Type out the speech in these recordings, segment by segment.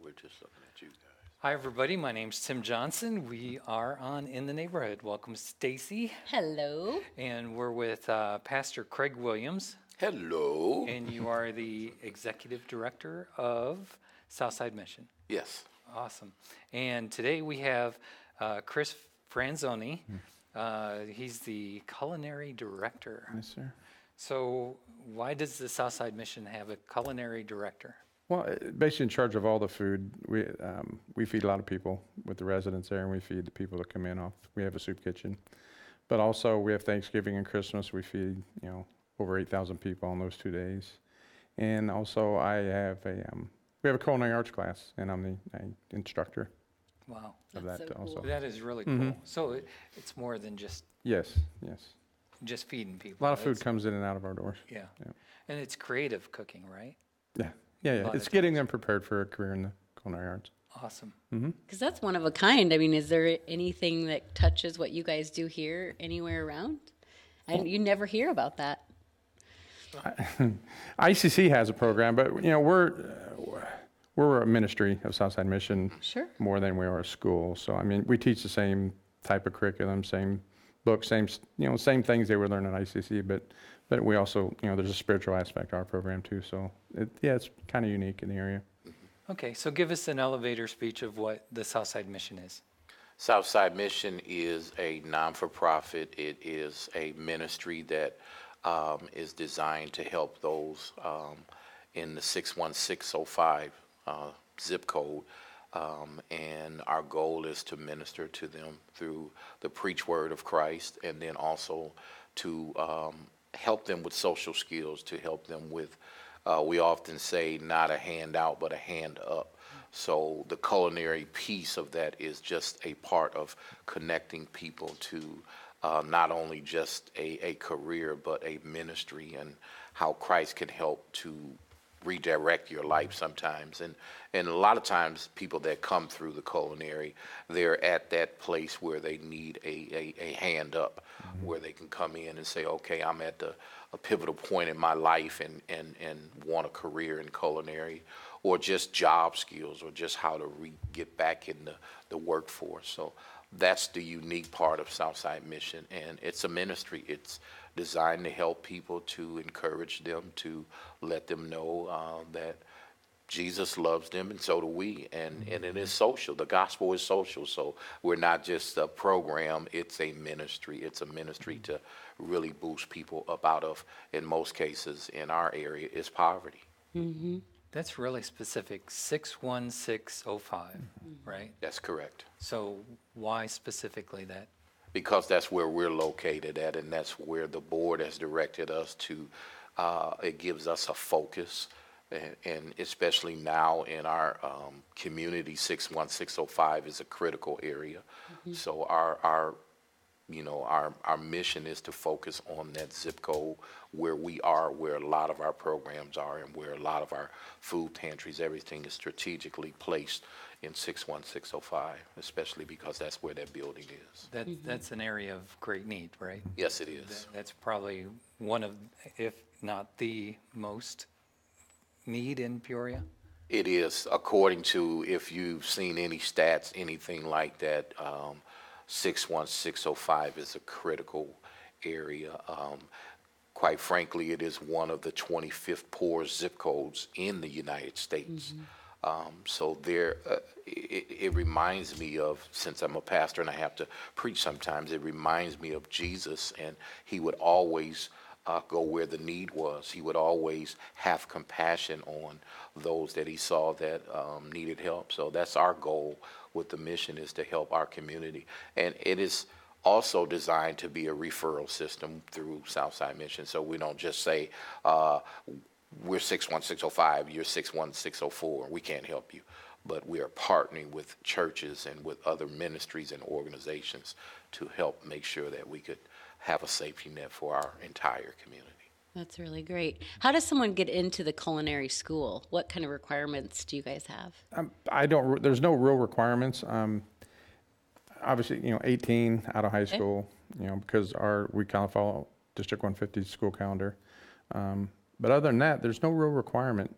we're just looking at you guys. Hi, everybody. My name's Tim Johnson. We are on In the Neighborhood. Welcome, Stacy. Hello. And we're with Pastor Craig Williams. Hello. And you are the executive director of Southside Mission. Yes. Awesome. And today we have Chris Franzoni. He's the culinary director. Yes, sir. So why does the Southside Mission have a culinary director? Well, basically in charge of all the food. We feed a lot of people with the residents there, and we feed the people that come in off. We have a soup kitchen, but also we have Thanksgiving and Christmas. We feed over 8,000 people on those 2 days, and also we have a culinary arts class, and I'm the instructor. Wow. Of That's that so also. cool. That is really cool. So it's more than just Yes. feeding people. A lot of food comes in and out of our doors. Yeah. And it's creative cooking, right? Yeah. lot It's of getting them prepared for a career in the culinary arts. Awesome. Because that's one of a kind. I mean, is there anything that touches what you guys do here anywhere around? You never hear about that. ICC has a program, but we're a ministry of Southside Mission Sure. more than we are a school. So I mean, we teach the same type of curriculum, same books, same things they would learn at ICC, but we also, there's a spiritual aspect to our program too. So it's kind of unique in the area. Okay, so give us an elevator speech of what the Southside Mission is. Southside Mission is a non-for-profit. It is a ministry that is designed to help those in the 61605 zip code. And our goal is to minister to them through the preach word of Christ, and then also to help them with social skills, to help them with, we often say, not a hand out, but a hand up. So the culinary piece of that is just a part of connecting people to not only just a career, but a ministry, and how Christ can help to redirect your life sometimes. And a lot of times people that come through the culinary, they're at that place where they need a hand up, where they can come in and say, okay, I'm at a pivotal point in my life and want a career in culinary, or just job skills, or just how to get back in the workforce. So that's the unique part of Southside Mission, and it's a ministry. It's designed to help people, to encourage them, to let them know that Jesus loves them, and so do we. And it is social. The gospel is social. So we're not just a program, it's a ministry. It's a ministry to really boost people up out of, in most cases in our area, is poverty. Mm-hmm. That's really specific, 61605, right? That's correct. So why specifically that? Because that's where we're located at, and that's where the board has directed us to. It gives us a focus, and especially now in our community, 61605 is a critical area. So our mission is to focus on that zip code where we are, where a lot of our programs are, and where a lot of our food pantries, everything is strategically placed in 61605, especially because that's where that building is. That's an area of great need, right? Yes, it is. That's probably one of, if not the most need in Peoria. It is, according to, if you've seen any stats, anything like that, 61605 is a critical area. Quite frankly, it is one of the 25th poorest zip codes in the United States. So there, it reminds me of, since I'm a pastor and I have to preach sometimes, it reminds me of Jesus, and he would always go where the need was. He would always have compassion on those that he saw that needed help. So that's our goal with the mission, is to help our community. And it is also designed to be a referral system through Southside Mission. So we don't just say, we're 61605, you're 61604, we can't help you. But we are partnering with churches and with other ministries and organizations to help make sure that we could have a safety net for our entire community. That's really great. How does someone get into the culinary school? What kind of requirements do you guys have? There's no real requirements. Obviously, 18 out of high school, because we kind of follow District 150 school calendar. But other than that, there's no real requirement.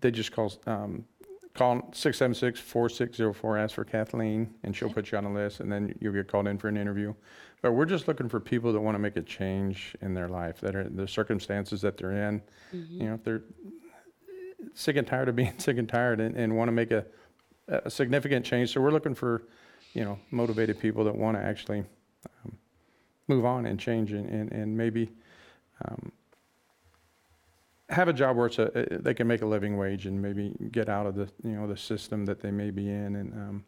They just call call 676-4604, ask for Kathleen, and she'll put you on the list, and then you'll get called in for an interview. But we're just looking for people that want to make a change in their life, that are the circumstances that they're in. You know, if they're sick and tired of being sick and tired and want to make a significant change. So we're looking for, motivated people that want to actually move on and change and maybe have a job where they can make a living wage and maybe get out of the system that they may be in and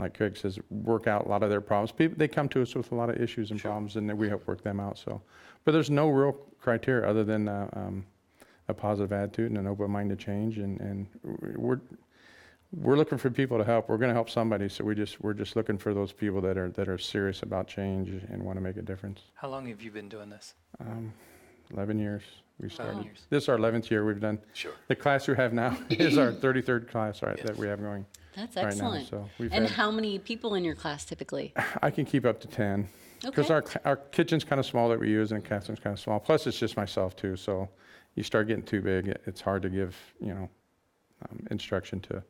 like Craig says, work out a lot of their problems. They come to us with a lot of issues and problems, and we help work them out. So, but there's no real criteria other than a positive attitude and an open mind to change. And we're looking for people to help. We're going to help somebody. So we're just looking for those people that are serious about change and want to make a difference. How long have you been doing this? 11 years. We started. years. This is our 11th year we've done. Sure. The class we have now is our 33rd class, right, that we have going. That's right now. excellent. So we've And had- how many people in your class typically? I can keep up to 10. Because Okay. our kitchen's kind of small that we use, and Catherine's kind of small. Plus, it's just myself too. So you start getting too big, it's hard to give instruction to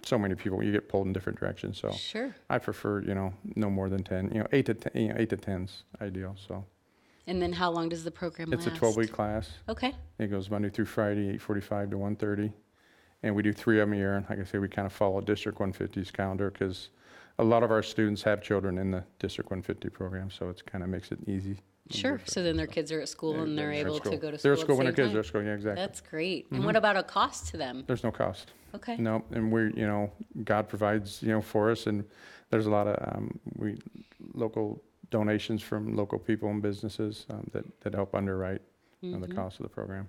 so many people. You get pulled in different directions. So Sure. I prefer no more than 10. 8 to 10. 8 to 10's ideal. So And then how long does the program it's last? a 12-week class. Okay. It goes Monday through Friday, 8:45 to 1:30, and we do 3 of them a year. And like I say, we kind of follow District 150's calendar because a lot of our students have children in the District 150 program, so it kind of makes it easy. Sure. So then their kids are at school and they're able to go to school. They're at school when at their the kids are same at school. Yeah, exactly. time. That's great. And what about a cost to them? There's no cost. Okay. No, and God provides, for us, and there's a lot of local donations from local people and businesses that help underwrite the cost of the program.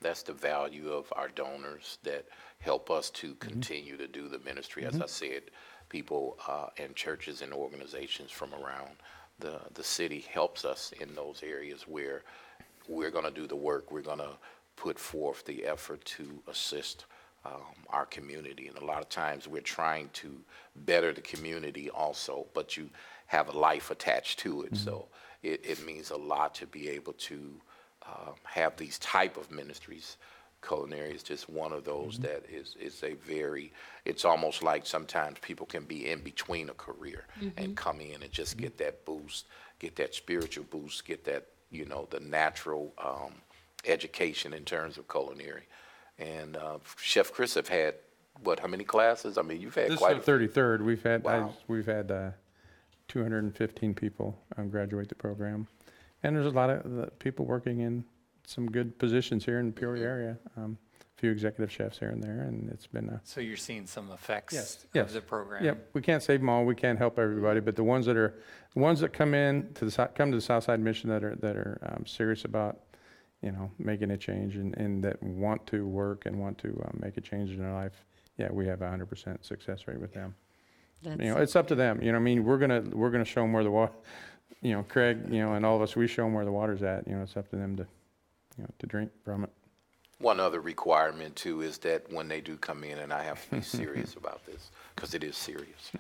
That's the value of our donors that help us to continue to do the ministry. As I said, people and churches and organizations from around the city helps us in those areas where we're going to do the work. We're going to put forth the effort to assist our community. And a lot of times we're trying to better the community also, but you have a life attached to it. So it means a lot to be able to have these type of ministries. Culinary is just one of those that is it's almost like sometimes people can be in between a career and come in and just get that boost, get that spiritual boost, get that, the natural education in terms of culinary. And Chef Chris have had, how many classes? I mean, you've had This quite is our 33rd. Wow. We've had 215 people graduate the program, and there's a lot of people working in some good positions here in the Peoria area. A few executive chefs here and there, and it's been a So you're seeing some effects Yes. of the program. Yep, we can't save them all. We can't help everybody, but the ones that come to the Southside Mission that are serious about, making a change and that want to work and want to make a change in their life. Yeah, we have a 100% success rate with them. That's It's up to them. We're gonna show them where the water. Craig, and all of us, we show them where the water's at. It's up to them to drink from it. One other requirement too is that when they do come in, and I have to be serious about this because it is serious,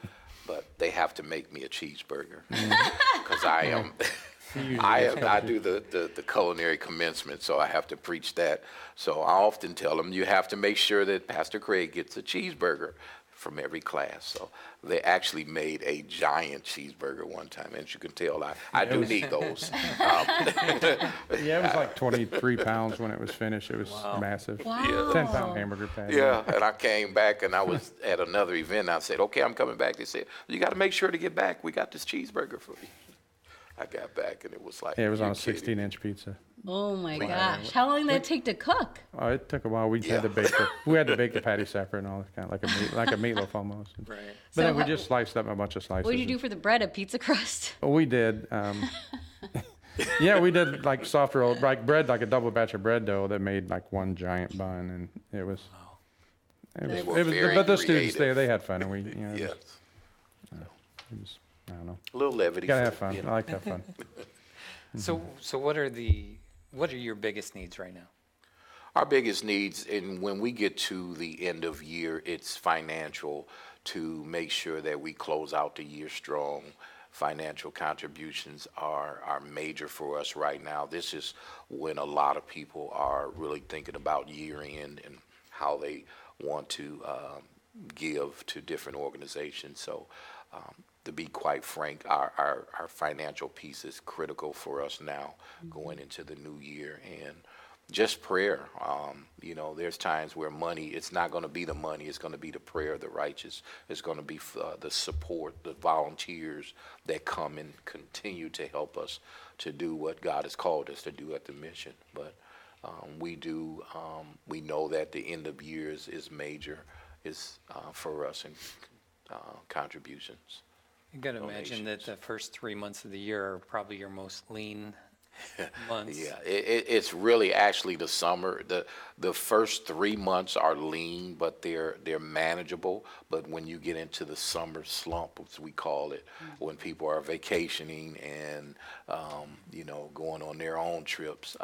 but they have to make me a cheeseburger because I do the culinary commencement, so I have to preach that. So I often tell them you have to make sure that Pastor Craig gets a cheeseburger from every class. So they actually made a giant cheeseburger one time, and as you can tell, I do need those. Yeah, it was like 23 pounds when it was finished. It was massive. Wow. 10-pound hamburger patty. Yeah, and I came back, and I was at another event, and I said, okay, I'm coming back. They said, you got to make sure to get back. We got this cheeseburger for you. I got back, and it was like, Yeah, it was on a "You're kidding me." 16-inch pizza. Oh my gosh. How long did that take to cook? Oh, it took a while. We Yeah. had to bake the patty separate and all that, kind of like a meatloaf almost. Right. But then So we how- just sliced up a bunch of slices. What did you do for the bread? A pizza crust? Oh, we did. Yeah, we did like soft roll, like bread, like a double batch of bread dough that made like one giant bun, and it was. They were very But the students creative. they had fun, and we, Yes, it was, I don't know. a little levity. You gotta have for- fun. you I know. like to have fun. So what are your biggest needs right now? Our biggest needs, and when we get to the end of year, it's financial to make sure that we close out the year strong. Financial contributions are major for us right now. This is when a lot of people are really thinking about year end and how they want to give to different organizations. So to be quite frank, our financial piece is critical for us now going into the new year. And just prayer. There's times where money, it's not going to be the money, it's going to be the prayer of the righteous. It's going to be the support, the volunteers that come and continue to help us to do what God has called us to do at the mission. But we know that the end of years is major, for us in contributions. You got to imagine that the first 3 months of the year are probably your most lean months. Yeah, it's really actually the summer. The first 3 months are lean, but they're manageable. But when you get into the summer slump, as we call it, when people are vacationing and going on their own trips,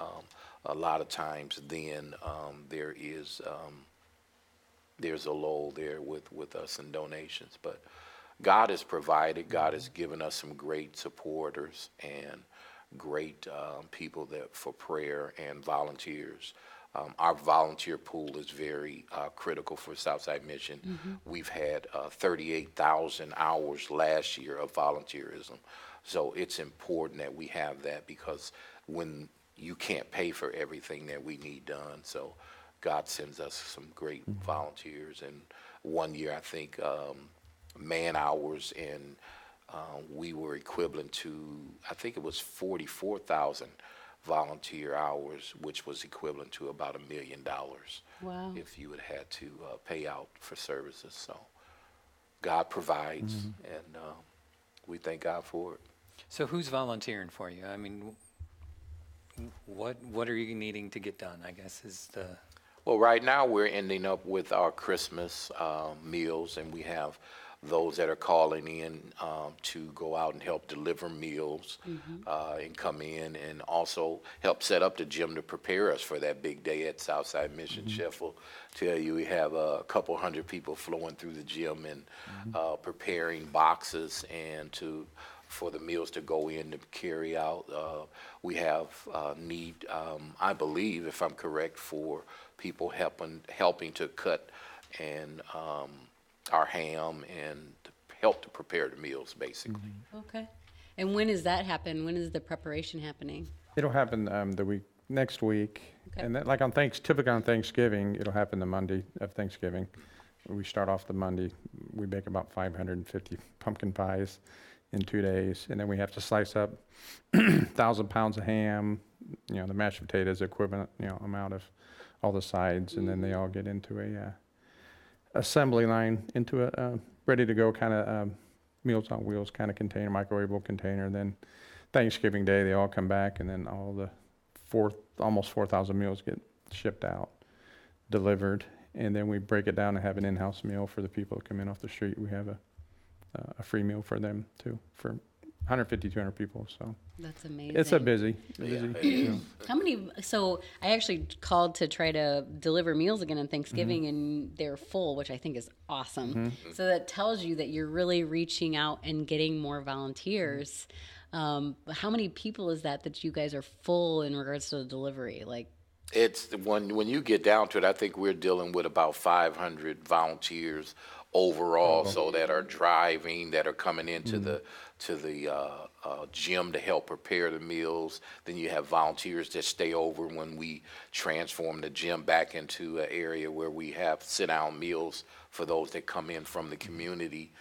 a lot of times then there's a lull there with us in donations. But God has provided. God has given us some great supporters and great people for prayer and volunteers. Our volunteer pool is very critical for Southside Mission. We've had 38,000 hours last year of volunteerism. So it's important that we have that, because when you can't pay for everything that we need done, so God sends us some great volunteers. And one year, I think, man hours in we were equivalent to, I think it was 44,000 volunteer hours, which was equivalent to about $1 million. Wow. If you had to pay out for services. So God provides, and we thank God for it. So who's volunteering for you? I mean, what are you needing to get done, I guess, is the... Well, right now we're ending up with our Christmas meals, and we have those that are calling in to go out and help deliver meals and come in and also help set up the gym to prepare us for that big day at Southside Mission. Chef will tell you we have a couple hundred people flowing through the gym and preparing boxes and for the meals to go in to carry out. We have need, I believe, if I'm correct, for people helping to cut and our ham and help to prepare the meals, basically. Okay. And when does that happen? When is the preparation happening? It'll happen next week. Okay. And then, typically on Thanksgiving, it'll happen the Monday of Thanksgiving. We start off the Monday. We bake about 550 pumpkin pies in 2 days. And then we have to slice up 1,000 pounds of ham, the mashed potatoes equivalent, amount of all the sides. And then they all get into a assembly line, into a ready to go kind of Meals on Wheels kind of container, microwavable container. Then Thanksgiving Day, they all come back, and then all the almost 4,000 meals get shipped out, delivered, and then we break it down and have an in-house meal for the people that come in off the street. We have a free meal for them too, for 150, 200 people. So That's amazing. it's a busy. How many? So I actually called to try to deliver meals again on Thanksgiving, and they're full, which I think is awesome. So that tells you that you're really reaching out and getting more volunteers. How many people is that you guys are full in regards to the delivery? Like, It's when you get down to it, I think we're dealing with about 500 volunteers overall, so that are driving, that are coming into the gym to help prepare the meals. Then you have volunteers that stay over when we transform the gym back into an area where we have sit-down meals for those that come in from the community.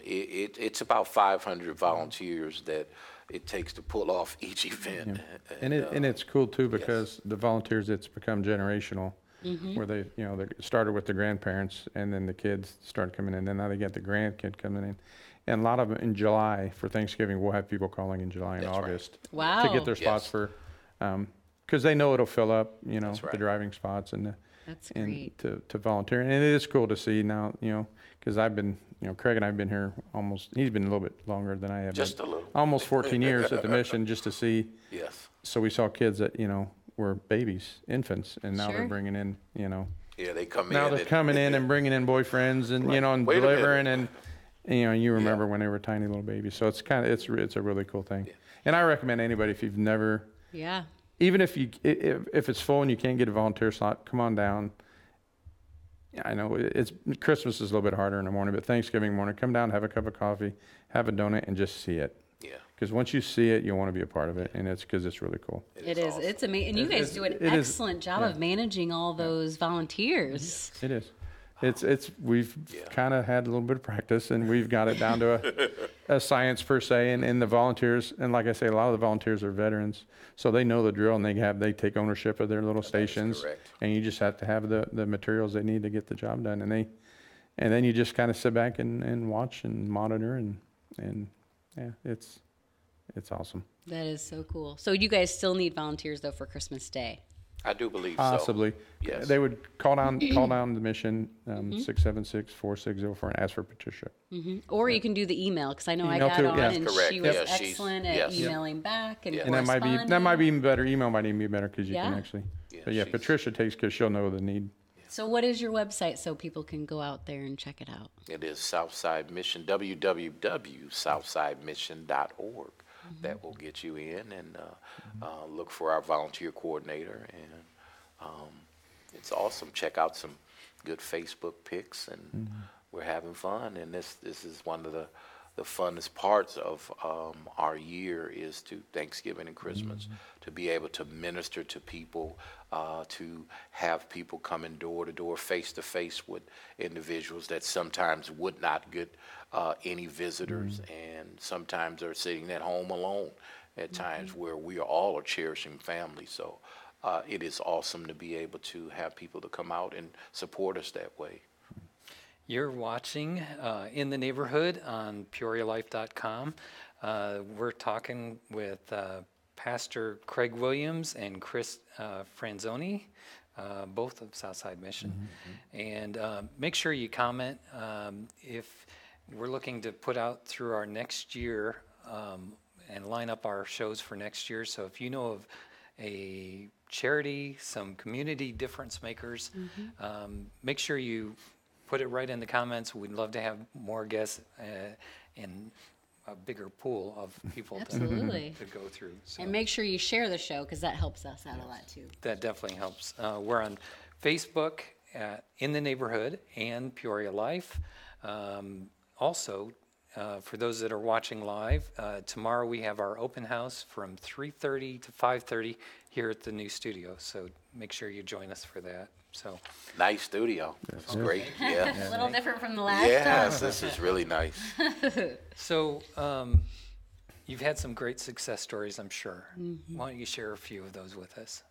It's about 500 volunteers that it takes to pull off each event. And it's cool too, because the volunteers, it's become generational, where they started with the grandparents, and then the kids started coming in, and now they get the grandkid coming in. And a lot of them in July for Thanksgiving, we'll have people calling in July and That's right. August wow. to get their spots for, because they know it'll fill up, That's right. the driving spots and That's and great. to volunteer. And it is cool to see now, because I've been, Craig and I've been here he's been a little bit longer than I have. Just a little. Almost 14 years at the mission, just to see. Yes. So we saw kids that, were babies, infants, and now Sure. they're bringing in, Yeah, they come in. now they're coming in and bringing in boyfriends and, and Wait a delivering, minute. and, you remember when they were tiny little babies. So it's a really cool thing. Yeah. And I recommend anybody, if you've never, Yeah. even if it's full and you can't get a volunteer slot, come on down. Yeah, I know it's Christmas is a little bit harder in the morning, but Thanksgiving morning, come down, have a cup of coffee, have a donut, and just see it. Yeah. Because once you see it, you want to be a part of it, and it's because it's really cool. It is. awesome. It's amazing. And you guys do an it is- excellent job yeah. of managing all those volunteers. It is. We've Yeah. kind of had a little bit of practice, and we've got it down to a science per se. And the volunteers, and like I say, a lot of the volunteers are veterans, so they know the drill, and they take ownership of their little stations. correct. And you just have to have the materials they need to get the job done, and then you just kind of sit back and watch and monitor, and yeah, it's awesome. That is so cool. So you guys still need volunteers though for Christmas Day. I do believe Possibly. so. Yes. They would call down the mission, 676-4604 and ask for Patricia. Or you can do the email because I know I Email got too, on yeah. and Correct. she was Yeah, she's- excellent at yes. emailing back and Yeah. And that might be corresponding. even better. Email might even be better because you can Yeah. actually. Yeah, But yeah, she's- Patricia takes care. She'll know the need. So what is your website so people can go out there and check it out? It is Southside Mission, www.southsidemission.org. That will get you in, and look for our volunteer coordinator. And it's awesome. Check out some good Facebook pics, and we're having fun. And this is one of the funnest parts of our year is to Thanksgiving and Christmas, to be able to minister to people, to have people coming door to door, face to face with individuals that sometimes would not get any visitors, and sometimes are sitting at home alone at times where we all are cherishing family. So it is awesome to be able to have people to come out and support us that way. You're watching In the Neighborhood on PeoriaLife.com. We're talking with Pastor Craig Williams and Chris Franzoni, both of Southside Mission. And make sure you comment if we're looking to put out through our next year and line up our shows for next year. So if you know of a charity, some community difference makers, make sure you put it right in the comments. We'd love to have more guests and a bigger pool of people Absolutely. to go through. So And make sure you share the show because that helps us out a lot too. that definitely helps. We're on Facebook at In the Neighborhood and Peoria Life. Also, for those that are watching live, tomorrow we have our open house from 3:30 to 5:30 here at the new studio. So make sure you join us for that. So Nice studio. It's great. Yeah. A little different from the last Yes, this is really nice. So you've had some great success stories, I'm sure. Why don't you share a few of those with us?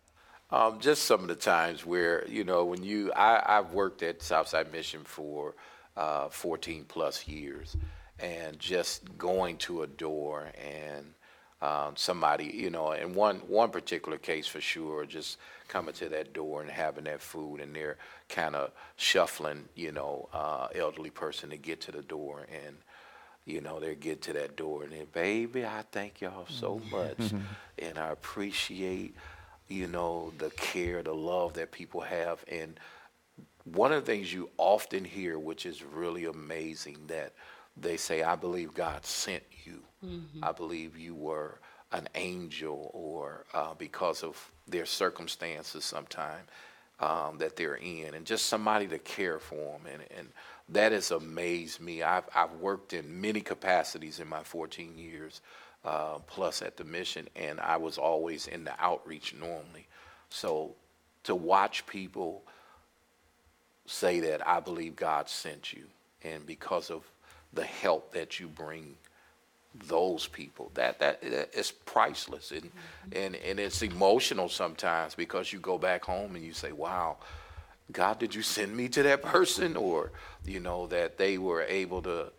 Just some of the times where, when I've worked at Southside Mission for 14 plus years, and just going to a door and somebody, in one particular case for sure, just coming to that door and having that food, and they're kind of shuffling, elderly person to get to the door, and they get to that door and they, baby, I thank y'all so much, and I appreciate, the care, the love that people have. And one of the things you often hear, which is really amazing, that they say, I believe God sent you. I believe you were an angel, or because of their circumstances sometime that they're in, and just somebody to care for them. And that has amazed me. I've worked in many capacities in my 14 years plus at the mission, and I was always in the outreach normally. So to watch people say that, I believe God sent you, and because of the help that you bring those people, that is priceless, and it's emotional sometimes, because you go back home and you say, wow, God, did you send me to that person? Or that they were able to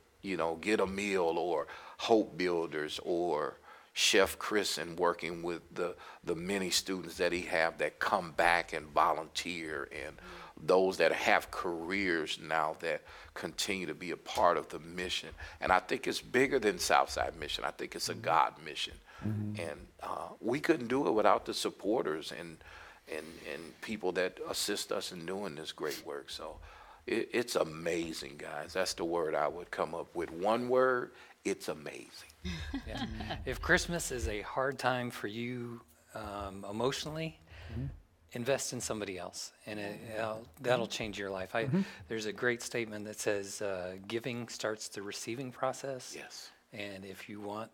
get a meal, or Hope Builders, or Chef Chris, and working with the many students that he have that come back and volunteer, and those that have careers now that continue to be a part of the mission. And I think it's bigger than Southside Mission. I think it's a God mission. And we couldn't do it without the supporters and people that assist us in doing this great work. So it's amazing, guys. That's the word I would come up with. One word, it's amazing. Yeah. If Christmas is a hard time for you emotionally, invest in somebody else, and that'll change your life. There's a great statement that says, giving starts the receiving process. Yes. And if you want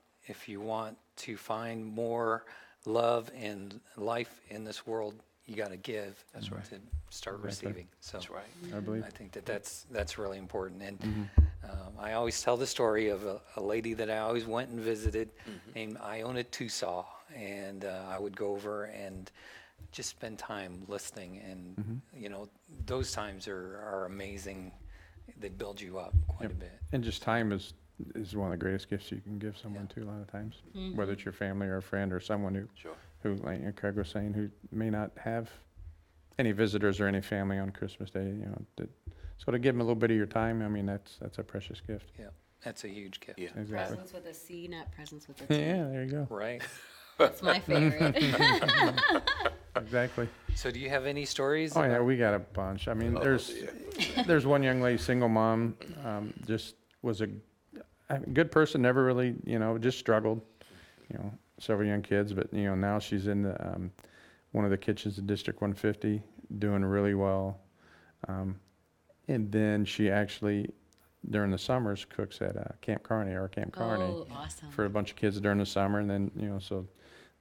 to find more love and life in this world, you got to give. That's right. To start receiving. So That's right. I believe. I think that's really important. And I always tell the story of a lady that I always went and visited, named Iona Tusaw, and I would go over and just spend time listening. And those times are amazing. They build you up quite a bit. And just time is one of the greatest gifts you can give someone too, a lot of times, whether it's your family or a friend or someone who, like Craig was saying, who may not have any visitors or any family on Christmas Day, so to give them a little bit of your time, I mean, that's a precious gift. Yeah, that's a huge gift. Yeah. Exactly. Presents with a C, not presents with a T. Yeah, there you go. Right. That's my favorite. Exactly. So do you have any stories? Oh yeah, we got a bunch. I mean, there's one young lady, single mom, just was a good person, never really, just struggled, several young kids, but now she's in the one of the kitchens in District 150, doing really well. And then she actually, during the summers, cooks at Camp Kearney, Oh, awesome. for a bunch of kids during the summer. And then, so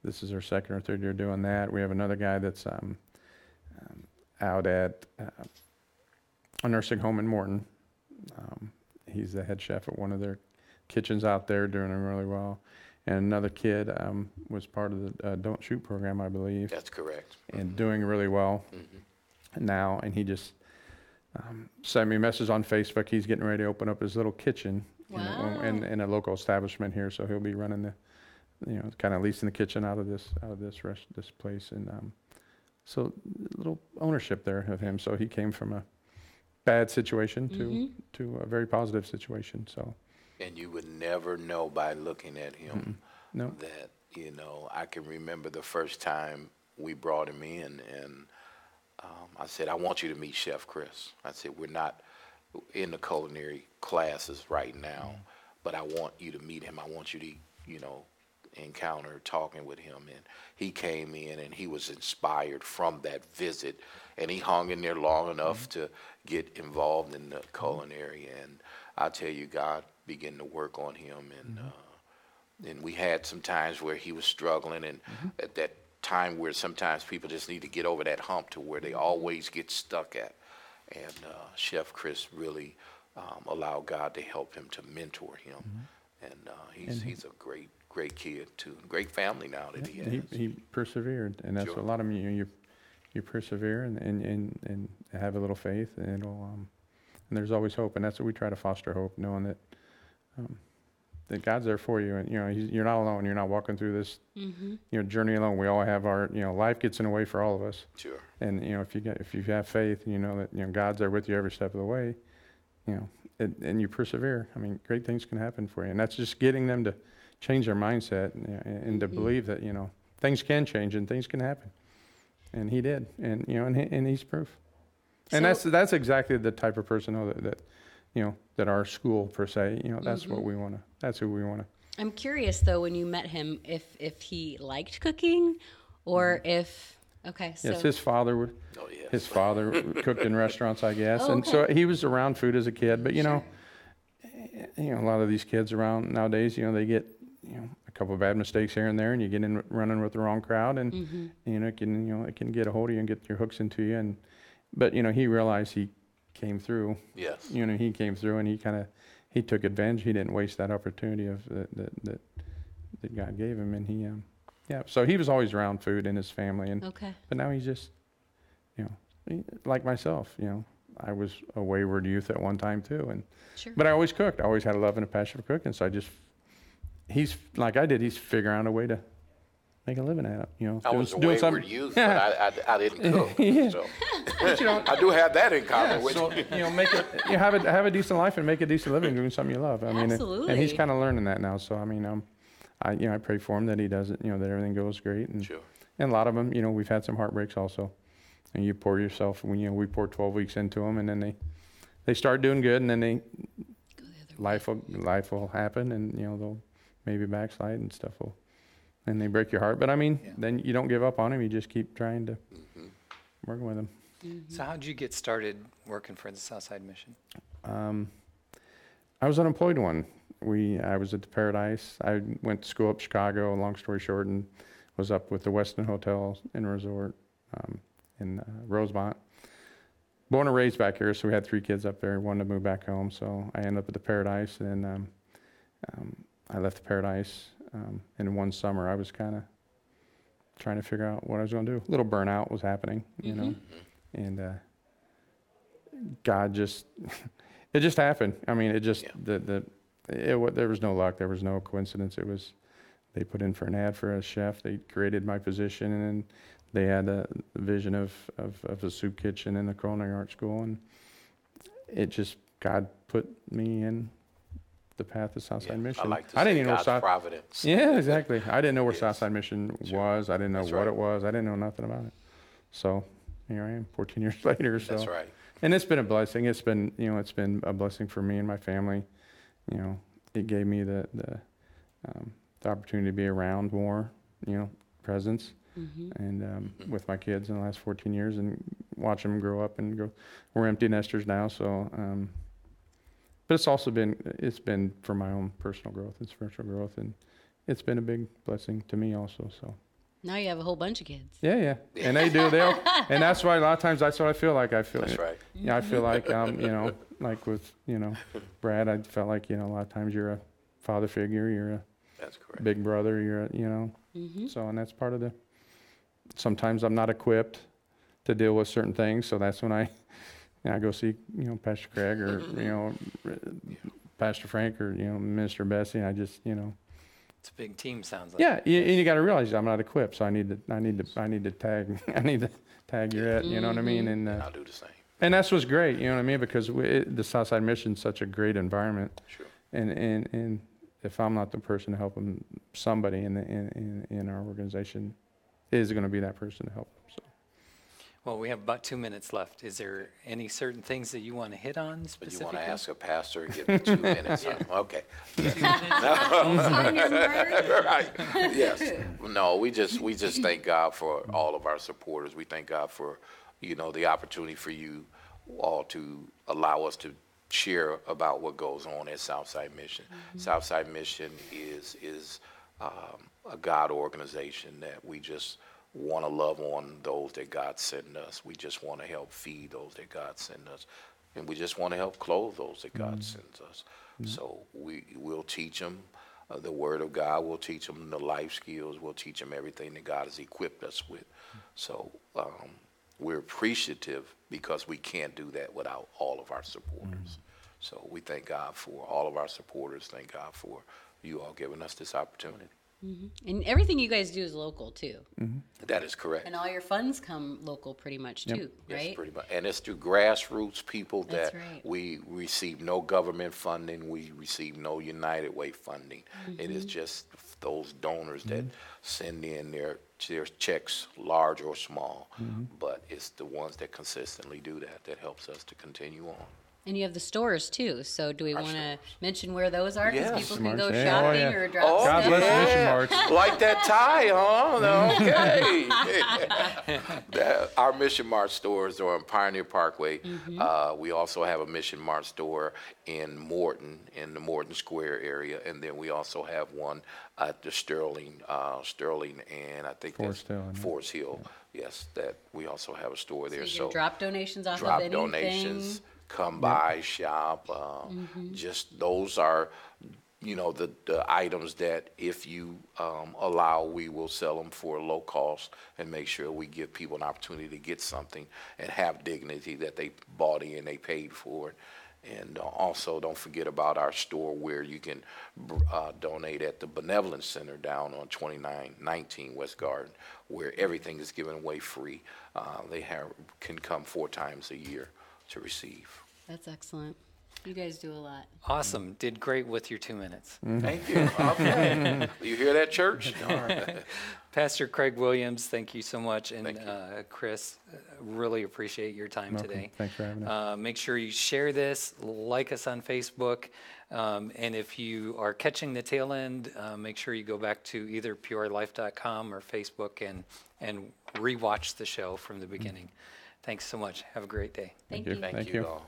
this is her second or third year doing that. We have another guy that's out at a nursing home in Morton. He's the head chef at one of their kitchens out there, doing really well. And another kid was part of the Don't Shoot program, I believe. That's correct. And doing really well now. And he just sent me a message on Facebook. He's getting ready to open up his little kitchen in a local establishment here. So he'll be running the, kind of leasing the kitchen out of this place. And so a little ownership there of him. So he came from a bad situation to a very positive situation. So. And you would never know by looking at him No. that, I can remember the first time we brought him in, and I said, I want you to meet Chef Chris. I said, we're not in the culinary classes right now, but I want you to meet him. I want you to, encounter talking with him. And he came in and he was inspired from that visit, and he hung in there long enough to get involved in the culinary. And I tell you, God began to work on him, and we had some times where he was struggling, and at that time where sometimes people just need to get over that hump to where they always get stuck at. And Chef Chris really allowed God to help him, to mentor him, and he's a great kid too, great family now that he has. He persevered, and that's Sure. a lot of you persevere and have a little faith, and it'll and there's always hope, and that's what we try to foster, hope, knowing that that God's there for you, and you're not alone. You're not walking through this journey alone. We all have our life gets in the way for all of us. Sure. And if you have faith, and you know that God's there with you every step of the way, and you persevere. I mean, great things can happen for you, and that's just getting them to change their mindset and to believe that things can change and things can happen. And he did, and and he's proof. And that's exactly the type of person that our school per se, that's what we want to. That's who we want to. I'm curious though, when you met him, if he liked cooking, or if so Yes, his father. Oh, yes. His father cooked in restaurants, I guess, Oh, and okay. so he was around food as a kid. But Sure. a lot of these kids around nowadays, they get a couple of bad mistakes here and there, and you get in running with the wrong crowd, and it can get a hold of you and get your hooks into you. But he realized he came through. Yes. He came through, and he took advantage. He didn't waste that opportunity that God gave him, and so he was always around food in his family, but now he's just like myself. I was a wayward youth at one time too, Sure. but I always cooked. I always had a love and a passion for cooking. So he's like I did. He's figuring out a way to make a living at it. I was a doing wayward something. youth, but I didn't cook. Yeah. So I do have that in common with So you. make it. Have a decent life and make a decent living doing something you love. I mean, Absolutely. and he's kind of learning that now. So I mean, I pray for him that he does it. That everything goes great. And Sure. and a lot of them, we've had some heartbreaks also. And you pour yourself. We pour 12 weeks into them, and then they start doing good, and then Go the other way. life will happen, and they'll maybe backslide and stuff will, and they break your heart. But I mean, then you don't give up on them. You just keep trying to working with them. So how'd you get started working for the Southside Mission? I was unemployed one. I was at the Paradise. I went to school up Chicago, long story short, and was up with the Westin Hotel and Resort in Rosemont. Born and raised back here, so we had 3 kids up there. Wanted to move back home, so I ended up at the Paradise, and I left the Paradise. And one summer, I was kind of trying to figure out what I was going to do. A little burnout was happening, you know, and God just, it just happened. I mean, it just, there was no luck. There was no coincidence. It was, they put in for an ad for a chef. They created my position, and then they had a vision of a soup kitchen in the culinary art school. And it just, God put me in the path of Southside Mission. I like to I didn't say even know God's providence. Yeah, exactly. I didn't know where Southside Mission Sure. was. I didn't know That's what right. it was. I didn't know nothing about it. So here I am, 14 years later. So. That's right. And it's been a blessing. It's been, it's been a blessing for me and my family. It gave me the opportunity to be around more, presence, and with my kids in the last 14 years and watch them grow up and go. We're empty nesters now, so. But it's been for my own personal growth and spiritual growth, and it's been a big blessing to me also. So. Now you have a whole bunch of kids. Yeah, and they do. And that's why a lot of times that's what I feel like. That's right. Yeah, I feel like like with Brad, I felt like a lot of times you're a father figure, you're a That's correct. big brother, you're so, and that's part of the. Sometimes I'm not equipped to deal with certain things, so that's when I go see Pastor Craig or Pastor Frank or Minister Bessie. And I just It's a big team, sounds like. yeah, you got to realize I'm not equipped, so I need to tag your at, you know what I mean? And I'll do the same. and that's what's great, you know what I mean? Because the Southside Mission is such a great environment, Sure. and if I'm not the person to help them, somebody in our organization is going to be that person to help them. So. Well, we have about 2 minutes left. Is there any certain things that you want to hit on But you specifically? want to ask a pastor, give me 2 minutes. Okay. Right. Yes. No, we just thank God for all of our supporters. We thank God for, the opportunity for you all to allow us to share about what goes on at Southside Mission. Southside Mission is a God organization that we just want to love on those that God sent us. We just want to help feed those that God sent us. And we just want to help clothe those that God sends us. So we'll teach them the Word of God. We'll teach them the life skills. We'll teach them everything that God has equipped us with. So we're appreciative because we can't do that without all of our supporters. So we thank God for all of our supporters. Thank God for you all giving us this opportunity. And everything you guys do is local too. That is correct. And all your funds come local pretty much too, Yes, right? pretty much. And it's through grassroots people That's that right. we receive no government funding. We receive no United Way funding. It is just those donors that send in their checks, large or small. But it's the ones that consistently do that helps us to continue on. And you have the stores too. So do we Our want to stores. mention where those are? Because Yes. people can go March. Yeah, shopping oh, yeah. or drop Oh, stuff. God bless off. Mission March. Like that tie, huh? Okay. Our Mission Mart stores are on Pioneer Parkway. We also have a Mission Mart store in Morton, in the Morton Square area, and then we also have one at the Sterling, and I think Forest that's Hill, I know. Forest Hill. Yes, that we also have a store there. You can drop donations off drop of anything. donations, come by, shop. Just those are, the items that if you allow, we will sell them for low cost and make sure we give people an opportunity to get something and have dignity that they bought in, they paid for it. And also don't forget about our store where you can donate at the Benevolence Center down on 2919 West Garden, where everything is given away free. They can come 4 times a year to receive. That's excellent. You guys do a lot. Awesome. Did great with your 2 minutes. Thank you. Okay. You hear that, church? Pastor Craig Williams, thank you so much. And Thank you. Chris, really appreciate your time Welcome. today. Thanks for having us. Make sure you share this, like us on Facebook. And if you are catching the tail end, make sure you go back to either purelife.com or Facebook and and rewatch the show from the beginning. Thanks so much. Have a great day. Thank you. Thank Thank you you. all.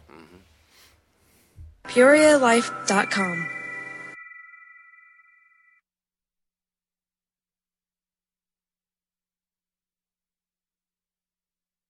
PeoriaLife.com